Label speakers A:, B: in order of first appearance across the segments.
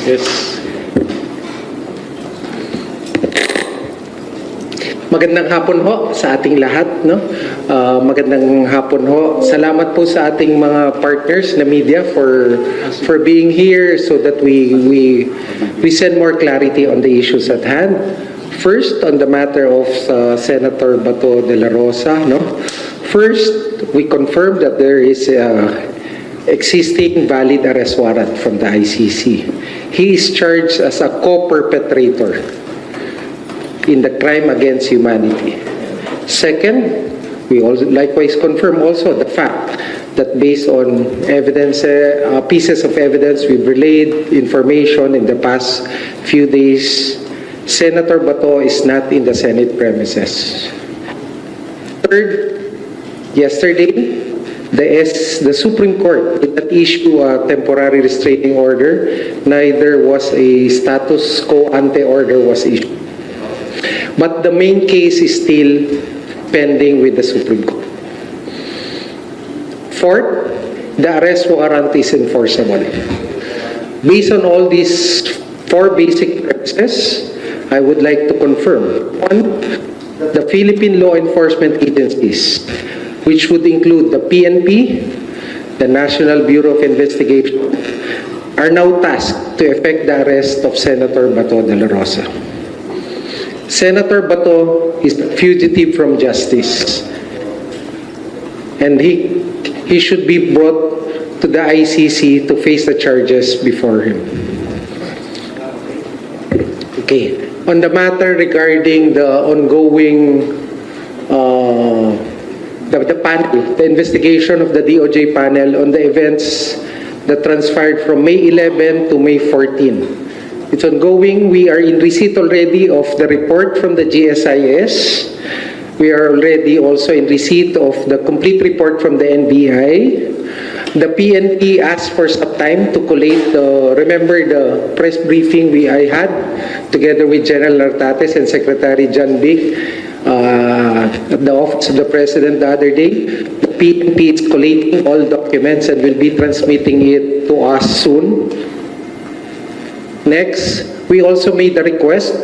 A: Yes. Magandang hapon ho sa ating lahat, no? Magandang hapon ho. Salamat po sa ating mga partners na media for being here so that we send more clarity on the issues at hand. First, on the matter of Senator Bato de la Rosa, no? First, we confirm that there is existing valid arrest warrant from the ICC. He is charged as a co-perpetrator in the crime against humanity. Second, we also likewise confirm also the fact that based on evidence, pieces of evidence we've relayed information in the past few days, Senator Bato is not in the Senate premises. Third, yesterday, the Supreme Court did not issue a temporary restraining order, neither was a status quo ante order was issued. But the main case is still pending with the Supreme Court. Fourth, the arrest warrant is enforceable. Based on all these four basic premises, I would like to confirm. One, the Philippine law enforcement agencies, which would include the PNP, the National Bureau of Investigation, are now tasked to effect the arrest of Senator Bato de la Rosa. Senator Bato is a fugitive from justice, and he should be brought to the ICC to face the charges before him. Okay. On the matter regarding the ongoing the panel, the investigation of the DOJ panel on the events that transpired from May 11 to May 14. It's ongoing. We are in receipt already of the report from the GSIS. We are already also in receipt of the complete report from the NBI. The PNP asked for some time to collate remember the press briefing I had together with General Nartates and Secretary John Bic at the office of the President the other day. The PNP is collating all documents and will be transmitting it to us soon. Next, we also made a request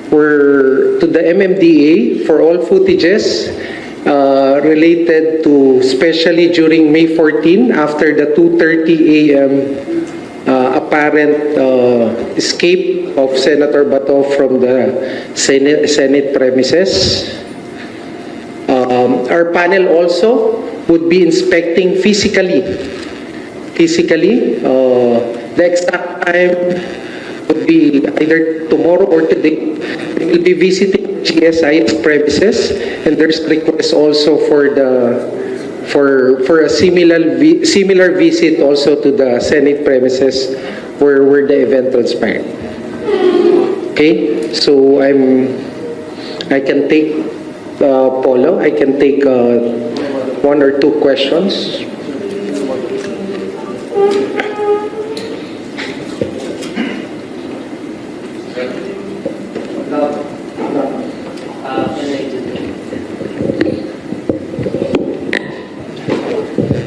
A: to the MMDA for all footages related to, especially during May 14, after the 2:30 a.m. Apparent escape of Senator Bato from the Senate premises. Our panel also would be inspecting physically. The exact time would be either tomorrow or today. They will be visiting GSI's premises, and there's a request also for a similar visit also to the Senate premises where the event transpired. Okay, so I can take Polo. I can take one or two questions.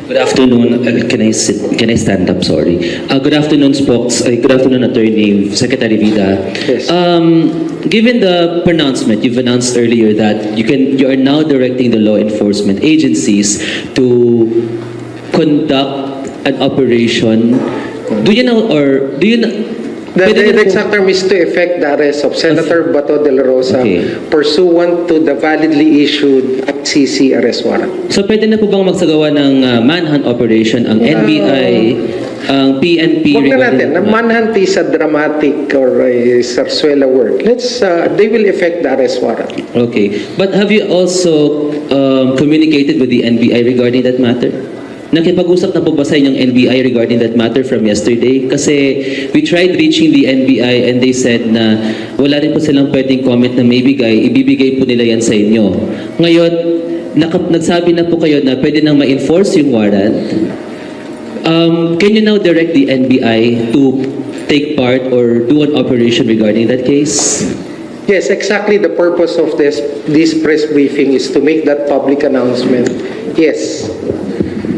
B: Good afternoon. Can I stand up? Sorry. Good afternoon, Spokes. Good afternoon, Attorney Secretary Vida.
A: Yes.
B: Given the pronouncement you've announced earlier that you are now directing the law enforcement agencies to conduct an operation. Do you know?
A: The exact term is to effect the arrest of Senator Bato de la Rosa pursuant to the validly issued ICC arrest warrant.
B: So pwede na po bang magsagawa ng manhunt operation ang NBI, ang PNP?
A: Huwag na natin. Manhunt is a dramatic or a sarsuela word. They will effect the arrest warrant.
B: Okay. But have you also communicated with the NBI regarding that matter? Nakipag-usap na po ba sa inyong NBI regarding that matter from yesterday? Kasi we tried reaching the NBI and they said na wala rin po silang pwedeng comment na ibibigay po nila yan sa inyo. Ngayon, nagsabi na po kayo na pwede nang ma-enforce yung warrant. Can you now direct the NBI to take part or do an operation regarding that case?
A: Yes, exactly the purpose of this press briefing is to make that public announcement. Yes.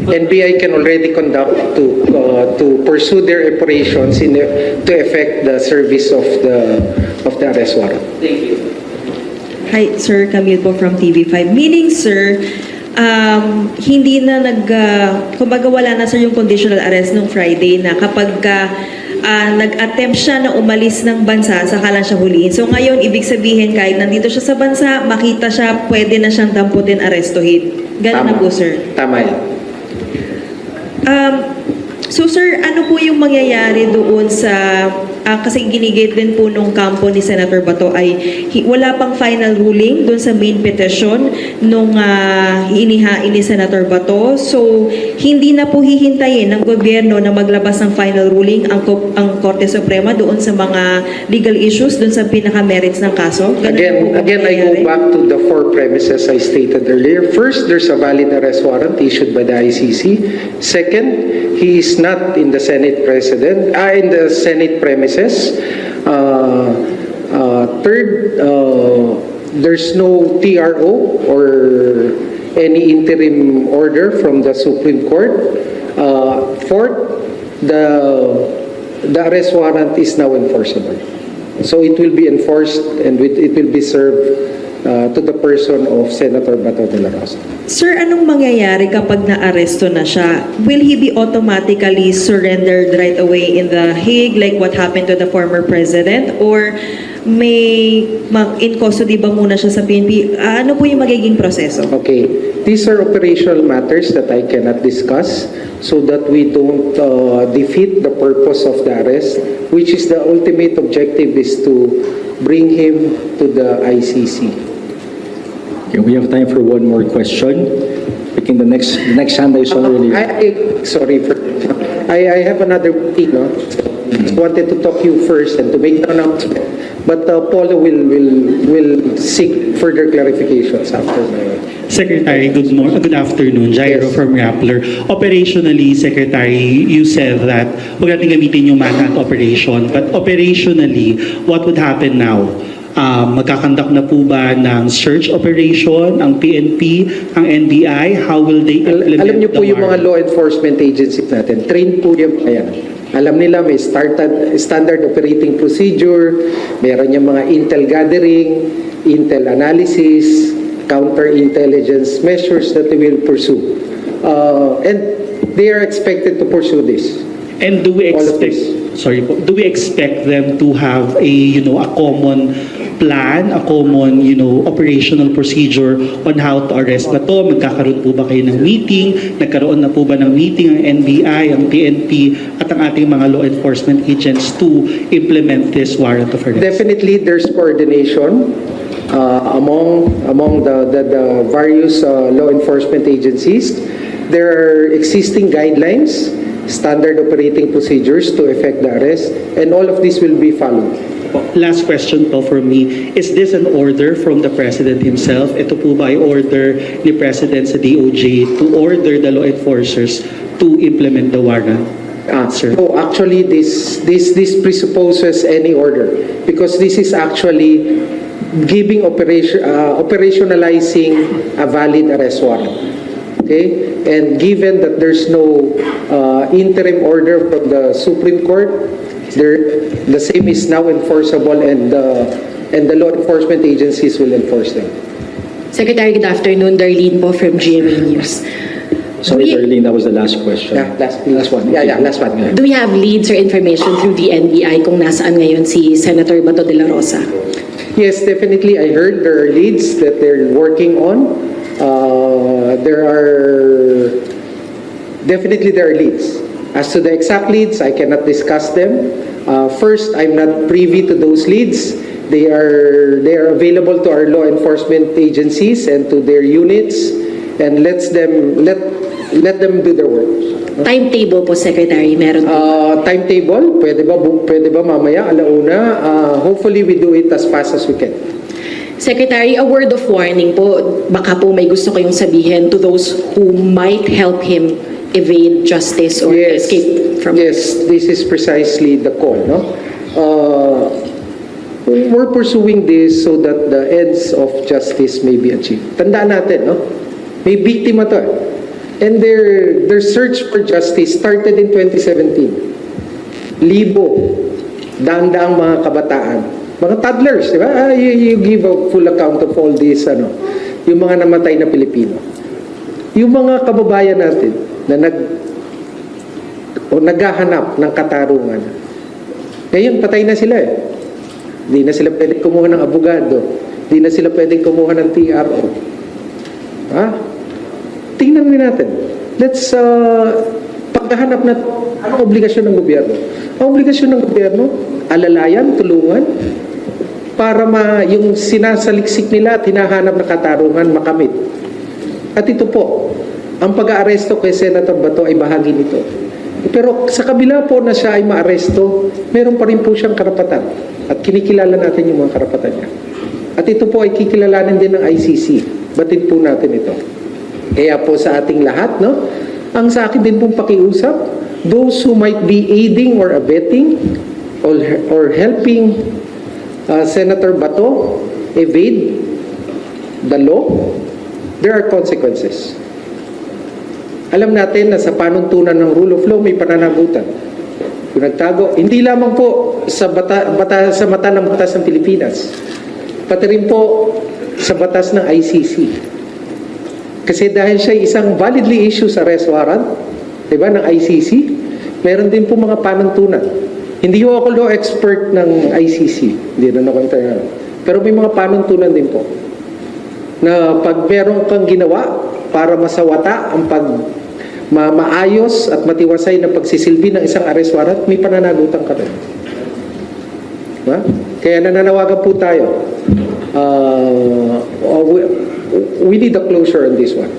A: NBI can already conduct to pursue their operations to effect the service of the arrest warrant.
B: Thank you.
C: Hi, Sir Camille po from TV5. Meaning, sir, hindi na kumbaga wala na sir yung conditional arrest nung Friday na kapag nag-attempt siya na umalis ng bansa, saka lang siya huliin. So ngayon, ibig sabihin kahit nandito siya sa bansa, makita siya, pwede na siyang damputin, arestuhin. Ganun na po, sir.
A: Tama yan.
C: So sir, ano po yung mangyayari doon sa, kasi ginigate din po nung kampo ni Senator Bato ay wala pang final ruling doon sa main petition nung inihain ni Senator Bato. So hindi na po hihintayin ng gobyerno na maglabas ng final ruling ang Korte Suprema doon sa mga legal issues, doon sa pinaka-merits ng kaso. Ganun po ba
A: Again, I go
C: mangyayari?
A: back to the 4 premises I stated earlier. First, there's a valid arrest warrant issued by the ICC. Second, he is not in the Senate premises. Third, there's no TRO or any interim order from the Supreme Court. Fourth, the arrest warrant is now enforceable. So it will be enforced and it will be served to the person of Senator Bato de la Rosa.
C: Sir, anong mangyayari kapag na-aresto na siya? Will he be automatically surrendered right away in The Hague like what happened to the former president? Or may in custody ba muna siya sa PNP? Ano po yung magiging proseso?
A: Okay, these are operational matters that I cannot discuss so that we don't defeat the purpose of the arrest, which is the ultimate objective is to bring him to the ICC.
D: Okay, we have time for one more question. Picking the next hand I saw earlier.
A: I have another thing, no? Wanted to talk you first and to make the announcement, but Paulo will seek further clarifications after my...
E: Secretary, good afternoon. Jairo
A: Yes.
E: from Rappler. Operationally, Secretary, you said that huwag natin gamitin yung manhunt operation, but operationally, what would happen now? Magkakandak na po ba ng search operation, ang PNP, ang NBI? How will they implement
A: Alam niyo po
E: the
A: yung mga
E: warrant?
A: law enforcement agencies natin, trained po yung ayan. Alam nila may standard operating procedure, meron yung mga intel gathering, intel analysis, counterintelligence measures that they will pursue. And they are expected to pursue this.
E: And do we
A: All of
E: expect, do we expect them to have a common plan, a common, operational procedure on how to arrest ba to? Magkakaroon po ba kayo ng meeting? Nagkaroon na po ba ng meeting ang NBI, ang PNP, at ang ating mga law enforcement agents to implement this warrant of arrest?
A: Definitely, there's coordination among the various law enforcement agencies. There are existing guidelines, standard operating procedures to effect the arrest, and all of this will be followed.
E: Last question po for me. Is this an order from the President himself? Ito po ba ay order ni President sa DOJ to order the law enforcers to implement the warrant? Sir.
A: So actually, this presupposes any order because this is actually giving operationalizing a valid arrest warrant. Okay, and given that there's no interim order from the Supreme Court, the same is now enforceable, and the law enforcement agencies will enforce them.
F: Secretary, good afternoon. Darlene po from GMA News.
D: Sorry,
F: Do we-
D: Darlene, that was the last question.
A: Yeah, last one. Yeah, last one.
F: Do we have leads or information through the NBI kung nasaan ngayon si Senator Bato de la Rosa?
A: Yes, definitely. I heard there are leads that they're working on. There are leads. As to the exact leads, I cannot discuss them. First, I'm not privy to those leads. They are available to our law enforcement agencies and to their units, and let them do their work.
F: Timetable po, Secretary, meron po.
A: Timetable, pwede ba mamaya alauna? Hopefully we do it as fast as we can.
F: Secretary, a word of warning po. Baka po may gusto kayong sabihin to those who might help him evade justice or escape from
A: Yes, this is precisely the call, no? We're pursuing this so that the ends of justice may be achieved. Tandaan natin, no? May biktima to. And their search for justice started in 2017. Libo, daang-daang mga kabataan, mga toddlers, di ba? You give a full account of all this, yung mga namatay na Pilipino. Yung mga kababayan natin na naghahanap ng katarungan. Ngayon, patay na sila eh. Hindi na sila pwedeng kumuha ng abogado. Hindi na sila pwedeng kumuha ng TRO. Ha? Tingnan natin. Let's, paghahanap na anong obligasyon ng gobyerno? Ang obligasyon ng gobyerno, alalayan, tulungan, para yung sinasaliksik nila at hinahanap na katarungan makamit. At ito po, ang pag-aaresto kay Senator Bato ay bahagi nito. Pero sa kabila po na siya ay maaresto, meron pa rin po siyang karapatan. At kinikilala natin yung mga karapatan niya. At ito po ay kikilalanin din ng ICC. Batid po natin ito. Kaya po sa ating lahat, ang sa akin din pong pakiusap, those who might be aiding or abetting or helping Senator Bato evade the law, there are consequences. Alam natin na sa panuntunan ng rule of law may pananagutan. Kung nagtago, hindi lamang po sa sa mata ng batas ng Pilipinas, pati rin po sa batas ng ICC. Kasi dahil siya isang validly issued arrest warrant, diba, ng ICC, meron din po mga panuntunan. Hindi ko ako law expert ng ICC, hindi na ako internal. Pero may mga panuntunan din po na pag meron kang ginawa para masawata ang maayos at matiwasay na pagsisilbi ng isang arrest warrant, may pananagutan ka rin. Diba? Kaya nananawagan po tayo. We need a closure on this one.